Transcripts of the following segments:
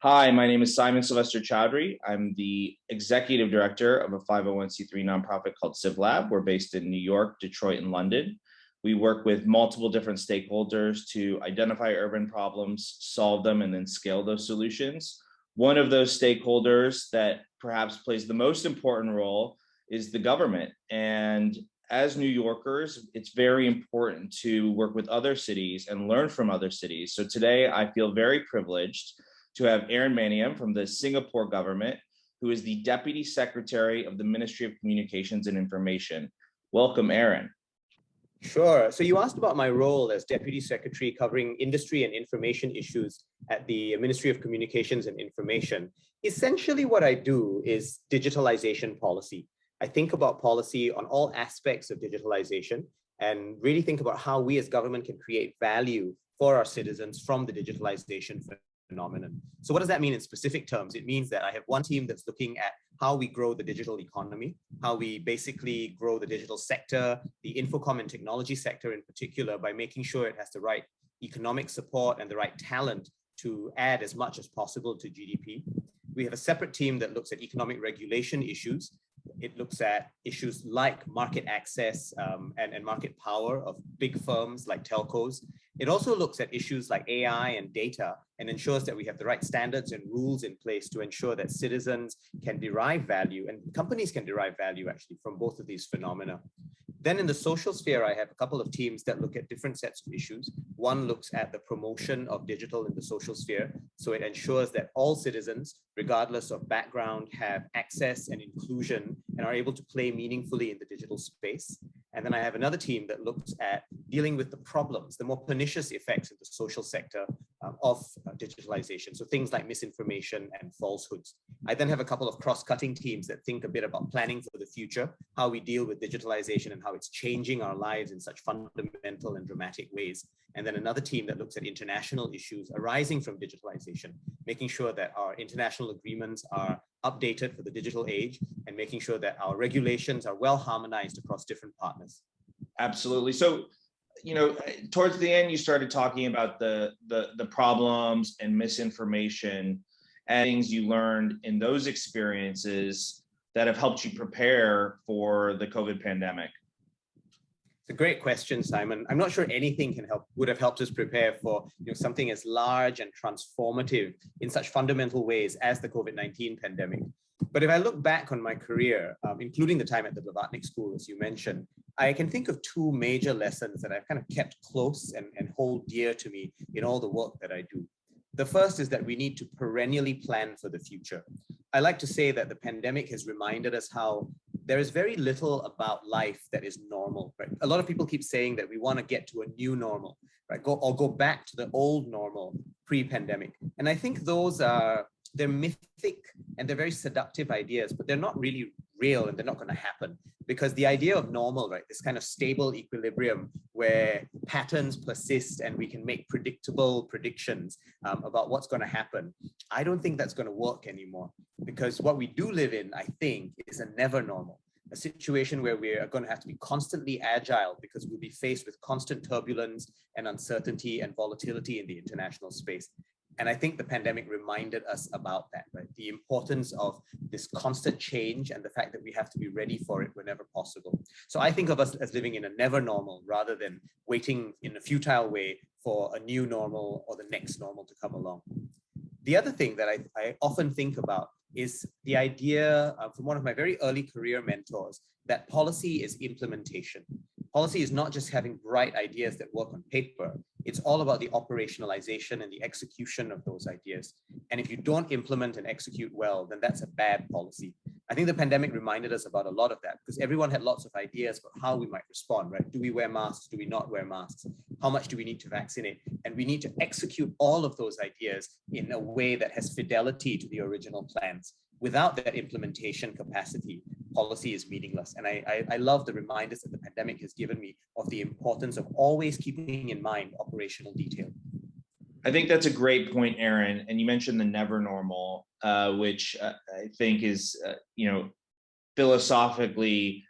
Hi, my name is Sylvester-Chaudhuri. I'm the executive director of a 501c3 nonprofit called CivLab. We're based in New York, Detroit, and London. We work with multiple different stakeholders to identify urban problems, solve them, and then scale those solutions. One of those stakeholders that perhaps plays the most important role is the government. And as New Yorkers, it's very important to work with other cities and learn from other cities. So today I feel very privileged to have Maniam from the Singapore government, who is the Deputy Secretary of the Ministry of Communications and Information. Welcome, Aaron. Sure. So you asked about my role as Deputy Secretary covering industry and information issues at the Ministry of Communications and Information. Essentially what I do is digitalization policy. I think about policy on all aspects of digitalization and really think about how we as government can create value for our citizens from the digitalization phenomenon. So what does that mean in specific terms? It means that I have one team that's looking at how we grow the digital economy, how we basically grow the digital sector, the infocom and technology sector in particular, by making sure it has the right economic support and the right talent to add as much as possible to GDP. We have a separate team that looks at economic regulation issues. It looks at issues like market access and market power of big firms like telcos. It also looks at issues like AI and data and ensures that we have the right standards and rules in place to ensure that citizens can derive value and companies can derive value actually from both of these phenomena. Then in the social sphere, I have a couple of teams that look at different sets of issues. One looks at the promotion of digital in the social sphere. So it ensures that all citizens, regardless of background, have access and inclusion and are able to play meaningfully in the digital space. And then I have another team that looks at dealing with the problems, the more pernicious effects of the social sector of digitalization. So things like misinformation and falsehoods. I then have a couple of cross-cutting teams that think a bit about planning for the future, how we deal with digitalization and how it's changing our lives in such fundamental and dramatic ways. And then another team that looks at international issues arising from digitalization, making sure that our international agreements are updated for the digital age and making sure that our regulations are well harmonized across different partners. Absolutely. So, towards the end, you started talking about the problems and misinformation and things you learned in those experiences that have helped you prepare for the COVID pandemic. It's a great question, Simon. I'm not sure anything would have helped us prepare for something as large and transformative in such fundamental ways as the COVID-19 pandemic. But if I look back on my career, including the time at the Blavatnik School, as you mentioned, I can think of two major lessons that I've kind of kept close and hold dear to me in all the work that I do. The first is that we need to perennially plan for the future. I like to say that the pandemic has reminded us how there is very little about life that is normal, right? A lot of people keep saying that we want to get to a new normal, right? Go back to the old normal pre-pandemic. And I think they're mythic and they're very seductive ideas, but they're not really real and they're not going to happen, because the idea of normal, right, this kind of stable equilibrium where patterns persist and we can make predictable predictions about what's going to happen, I don't think that's going to work anymore, because what we do live in, I think, is a never normal, a situation where we are going to have to be constantly agile because we'll be faced with constant turbulence and uncertainty and volatility in the international space. And I think the pandemic reminded us about that, right? The importance of this constant change and the fact that we have to be ready for it whenever possible. So I think of us as living in a never normal rather than waiting in a futile way for a new normal or the next normal to come along. The other thing that I often think about is the idea from one of my very early career mentors that policy is implementation. Policy is not just having bright ideas that work on paper. It's all about the operationalization and the execution of those ideas. And if you don't implement and execute well, then that's a bad policy. I think the pandemic reminded us about a lot of that because everyone had lots of ideas about how we might respond, right? Do we wear masks? Do we not wear masks? How much do we need to vaccinate? And we need to execute all of those ideas in a way that has fidelity to the original plans. Without that implementation capacity, policy is meaningless. And I love the reminders that the pandemic has given me of the importance of always keeping in mind operational detail. I think that's a great point, Aaron. And you mentioned the never normal, which I think is, philosophically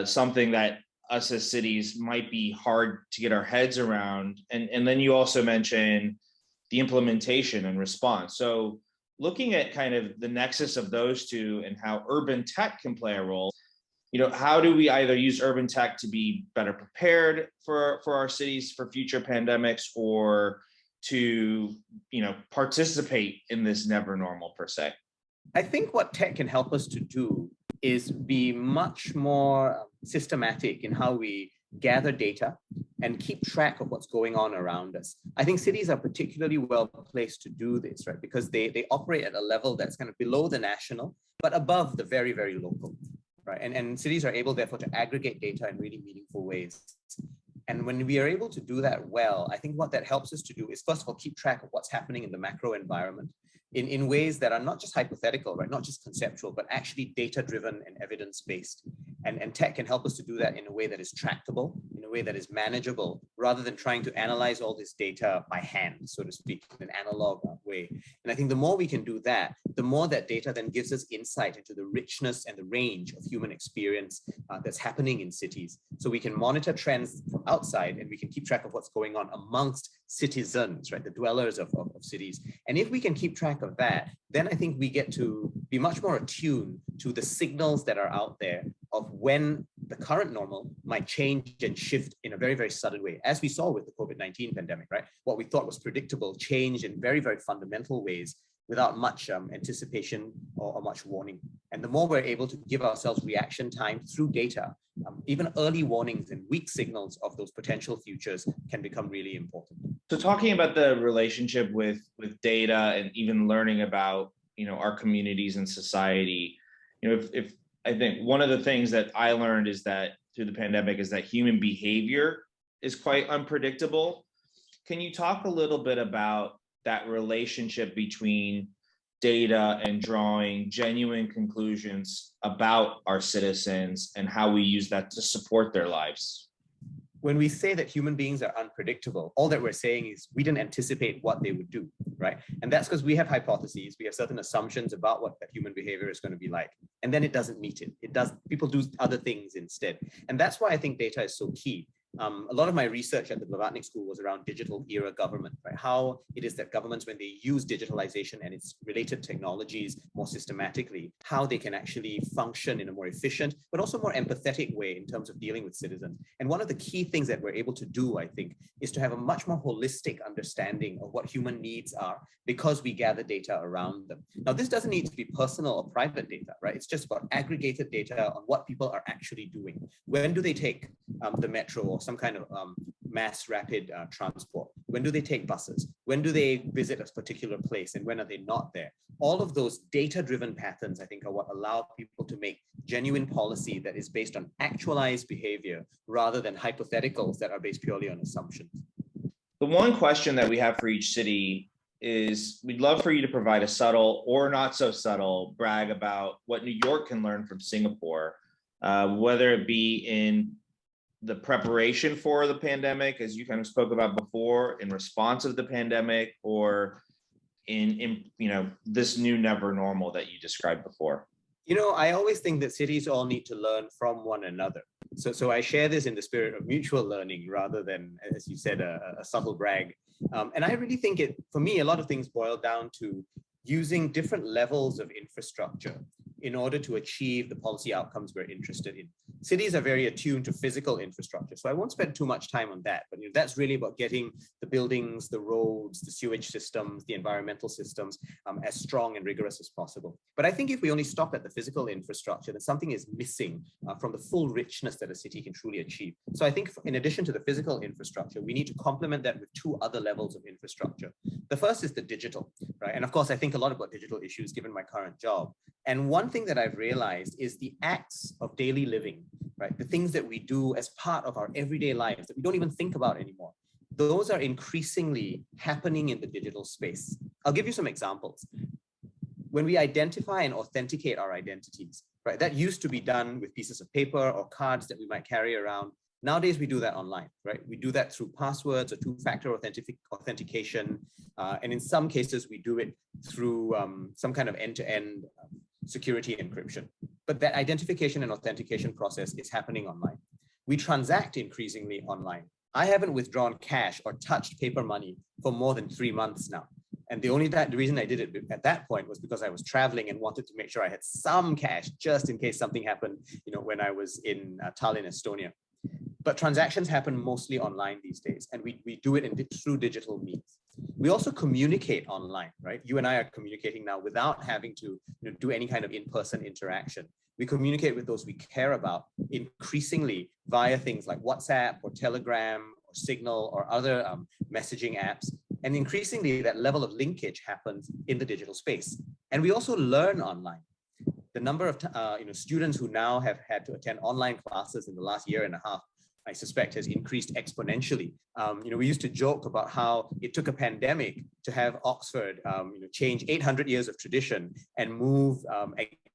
something that us as cities might be hard to get our heads around. And then you also mentioned the implementation and response. So looking at kind of the nexus of those two and how urban tech can play a role, how do we either use urban tech to be better prepared for our cities for future pandemics, or to, participate in this never normal per se? I think what tech can help us to do is be much more systematic in how we gather data and keep track of what's going on around us. I think cities are particularly well placed to do this, right? Because they operate at a level that's kind of below the national, but above the very, very local, right? And cities are able, therefore, to aggregate data in really meaningful ways. And when we are able to do that well, I think what that helps us to do is, first of all, keep track of what's happening in the macro environment in ways that are not just hypothetical, right? Not just conceptual, but actually data-driven and evidence-based. And tech can help us to do that in a way that is tractable, in a way that is manageable, rather than trying to analyze all this data by hand, so to speak, in an analog way. And I think the more we can do that, the more that data then gives us insight into the richness and the range of human experience that's happening in cities. So we can monitor trends from outside, and we can keep track of what's going on amongst citizens, right? The dwellers of cities. And if we can keep track of that, then I think we get to be much more attuned to the signals that are out there of when the current normal might change and shift in a very, very sudden way, as we saw with the COVID-19 pandemic, right? What we thought was predictable changed in very, very fundamental ways without much anticipation or much warning. And the more we're able to give ourselves reaction time through data, even early warnings and weak signals of those potential futures can become really important. So talking about the relationship with data and even learning about, our communities and society, if I think one of the things that I learned is that through the pandemic is that human behavior is quite unpredictable. Can you talk a little bit about that relationship between data and drawing genuine conclusions about our citizens and how we use that to support their lives? When we say that human beings are unpredictable, all that we're saying is we didn't anticipate what they would do, right? And that's because we have hypotheses, we have certain assumptions about what that human behavior is going to be like, and then it doesn't meet it. People do other things instead. And that's why I think data is so key. A lot of my research at the Blavatnik School was around digital era government, right? How it is that governments, when they use digitalization and its related technologies more systematically, how they can actually function in a more efficient, but also more empathetic way in terms of dealing with citizens. And one of the key things that we're able to do, I think, is to have a much more holistic understanding of what human needs are because we gather data around them. Now, this doesn't need to be personal or private data, right? It's just about aggregated data on what people are actually doing. When do they take the metro or some kind of mass rapid transport? When do they take buses? When do they visit a particular place, and when are they not there? All of those data-driven patterns, I think, are what allow people to make genuine policy that is based on actualized behavior rather than hypotheticals that are based purely on assumptions. The one question that we have for each city is we'd love for you to provide a subtle or not so subtle brag about what New York can learn from Singapore, whether it be in the preparation for the pandemic, as you kind of spoke about before, in response of the pandemic, or in this new never normal that you described before. I always think that cities all need to learn from one another. So I share this in the spirit of mutual learning rather than, as you said, a subtle brag. And I really think for me, a lot of things boil down to using different levels of infrastructure in order to achieve the policy outcomes we're interested in. Cities are very attuned to physical infrastructure, so I won't spend too much time on that, but that's really about getting the buildings, the roads, the sewage systems, the environmental systems as strong and rigorous as possible. But I think if we only stop at the physical infrastructure, then something is missing from the full richness that a city can truly achieve. So I think in addition to the physical infrastructure, we need to complement that with two other levels of infrastructure. The first is the digital, right? And of course, I think a lot about digital issues given my current job. And one thing that I've realized is the acts of daily living, right? The things that we do as part of our everyday lives that we don't even think about anymore. Those are increasingly happening in the digital space. I'll give you some examples. When we identify and authenticate our identities, right? That used to be done with pieces of paper or cards that we might carry around. Nowadays, we do that online, right? We do that through passwords or two-factor authentication. And in some cases, we do it through some kind of end-to-end security encryption. But that identification and authentication process is happening online. We transact increasingly online. I haven't withdrawn cash or touched paper money for more than 3 months now. And the reason I did it at that point was because I was traveling and wanted to make sure I had some cash just in case something happened, when I was in Tallinn, Estonia. But transactions happen mostly online these days, and we do it through digital means. We also communicate online, right? You and I are communicating now without having to do any kind of in-person interaction. We communicate with those we care about increasingly via things like WhatsApp or Telegram or Signal or other messaging apps. And increasingly, that level of linkage happens in the digital space. And we also learn online. The number of students who now have had to attend online classes in the last year and a half, I suspect, has increased exponentially. We used to joke about how it took a pandemic to have Oxford change 800 years of tradition and move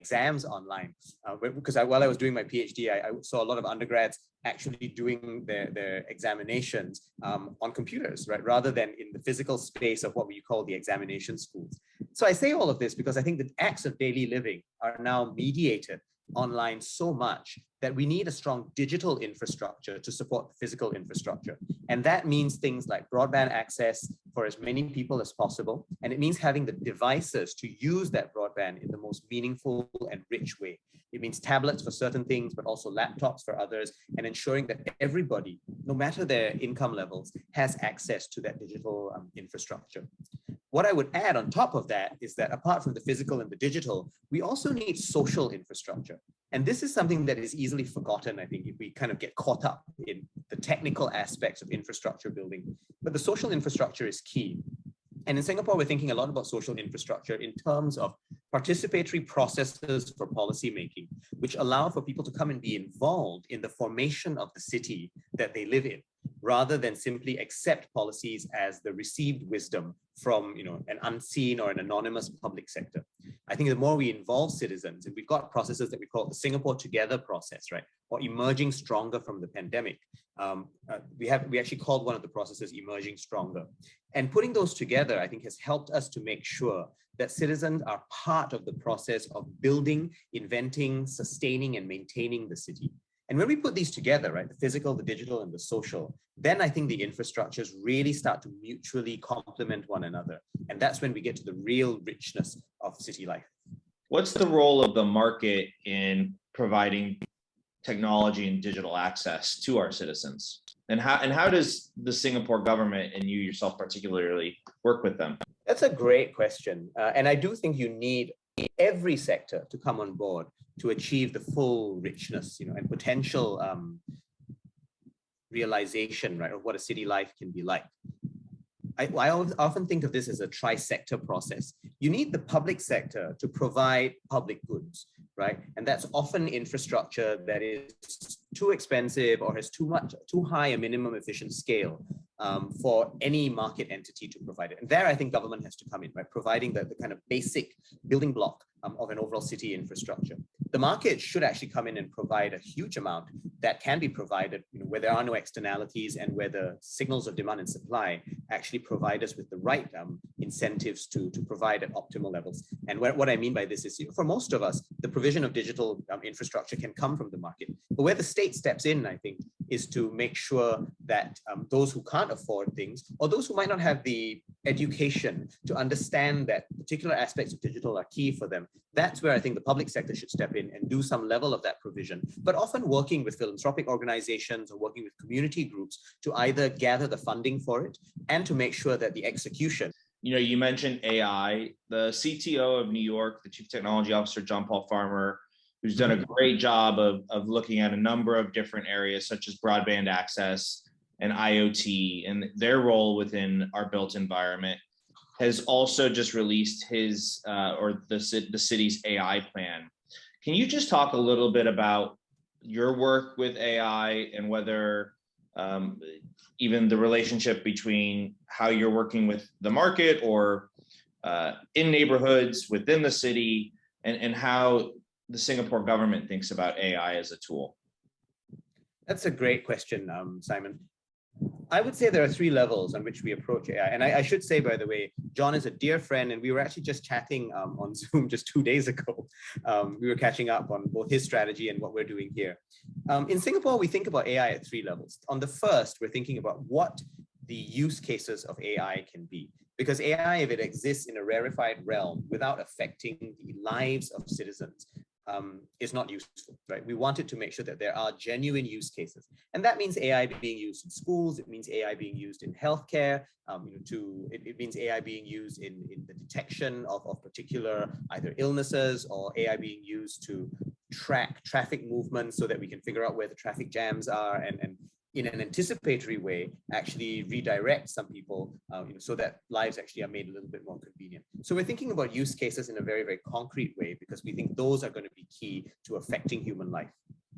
exams online. Because while I was doing my PhD, I saw a lot of undergrads actually doing their examinations on computers, right, rather than in the physical space of what we call the examination schools. So I say all of this because I think the acts of daily living are now mediated online so much that we need a strong digital infrastructure to support the physical infrastructure. And that means things like broadband access for as many people as possible. And it means having the devices to use that broadband in the most meaningful and rich way. It means tablets for certain things, but also laptops for others, and ensuring that everybody, no matter their income levels, has access to that digital infrastructure. What I would add on top of that is that apart from the physical and the digital, we also need social infrastructure. And this is something that is easily forgotten, I think, if we kind of get caught up in the technical aspects of infrastructure building. But the social infrastructure is key. And in Singapore, we're thinking a lot about social infrastructure in terms of participatory processes for policymaking, which allow for people to come and be involved in the formation of the city that they live in, rather than simply accept policies as the received wisdom from an unseen or an anonymous public sector. I think the more we involve citizens, and we've got processes that we call the Singapore Together process, right, or emerging stronger from the pandemic. We actually called one of the processes Emerging Stronger. And putting those together, I think, has helped us to make sure that citizens are part of the process of building, inventing, sustaining, and maintaining the city. And when we put these together, right, the physical, the digital, and the social, then I think the infrastructures really start to mutually complement one another. And that's when we get to the real richness of city life. What's the role of the market in providing technology and digital access to our citizens? And how does the Singapore government, and you yourself particularly, work with them? That's a great question. And I do think you need every sector to come on board to achieve the full richness, and potential realization, right, of what a city life can be like. I often think of this as a tri-sector process. You need the public sector to provide public goods, right? And that's often infrastructure that is too expensive or has too high a minimum efficient scale for any market entity to provide it. And there, I think government has to come in, right? Providing the kind of basic building block of an overall city infrastructure. The market should actually come in and provide a huge amount that can be provided, where there are no externalities and where the signals of demand and supply actually provide us with the right incentives to provide at optimal levels. And what I mean by this is, for most of us, the provision of digital infrastructure can come from the market. But where the state steps in, I think, is to make sure that those who can't afford things, or those who might not have the education to understand that particular aspects of digital are key for them, that's where I think the public sector should step in and do some level of that provision, but often working with philanthropic organizations or working with community groups to either gather the funding for it and to make sure that the execution. You mentioned AI. The CTO of New York, the Chief Technology Officer, John Paul Farmer, who's done a great job of looking at a number of different areas, such as broadband access and IoT and their role within our built environment, has also just released his the city's AI plan. Can you just talk a little bit about your work with AI and whether even the relationship between how you're working with the market or in neighborhoods within the city, and how the Singapore government thinks about AI as a tool? That's a great question, Simon. I would say there are three levels on which we approach AI. And I should say, by the way, John is a dear friend, and we were actually just chatting on Zoom just 2 days ago. We were catching up on both his strategy and what we're doing here. In Singapore, we think about AI at three levels. On the first, we're thinking about what the use cases of AI can be. Because AI, if it exists in a rarefied realm without affecting the lives of citizens, is not useful, right? We wanted to make sure that there are genuine use cases. And that means AI being used in schools, it means AI being used in healthcare, it means AI being used in the detection of particular either illnesses, or AI being used to track traffic movements so that we can figure out where the traffic jams are, and in an anticipatory way, actually redirect some people so that lives actually are made a little bit more convenient. So we're thinking about use cases in a very, very concrete way, because we think those are going to be key to affecting human life.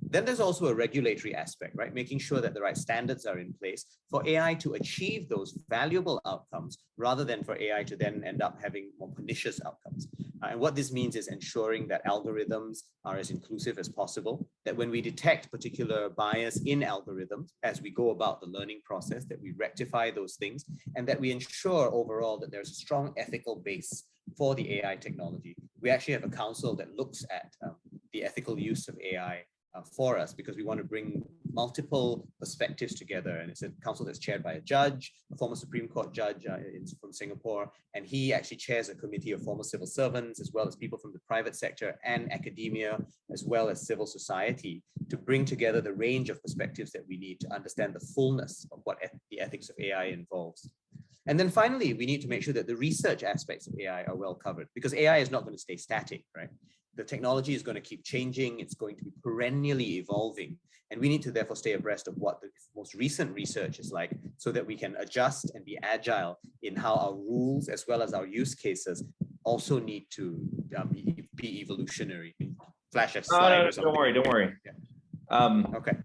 Then there's also a regulatory aspect, right? Making sure that the right standards are in place for AI to achieve those valuable outcomes, rather than for AI to then end up having more pernicious outcomes. And what this means is ensuring that algorithms are as inclusive as possible, that when we detect particular bias in algorithms as we go about the learning process, that we rectify those things, and that we ensure overall that there's a strong ethical base for the AI technology. We actually have a council that looks at the ethical use of AI for us, because we want to bring multiple perspectives together. And it's a council that's chaired by a judge, a former Supreme Court judge from Singapore. And he actually chairs a committee of former civil servants, as well as people from the private sector and academia, as well as civil society, to bring together the range of perspectives that we need to understand the fullness of what the ethics of AI involves. And then finally, we need to make sure that the research aspects of AI are well covered, because AI is not going to stay static, right? The technology is going to keep changing. It's going to be perennially evolving. And we need to therefore stay abreast of what the most recent research is like, so that we can adjust and be agile in how our rules as well as our use cases also need to be evolutionary. Flash a slide or something. Don't worry. Yeah. Okay.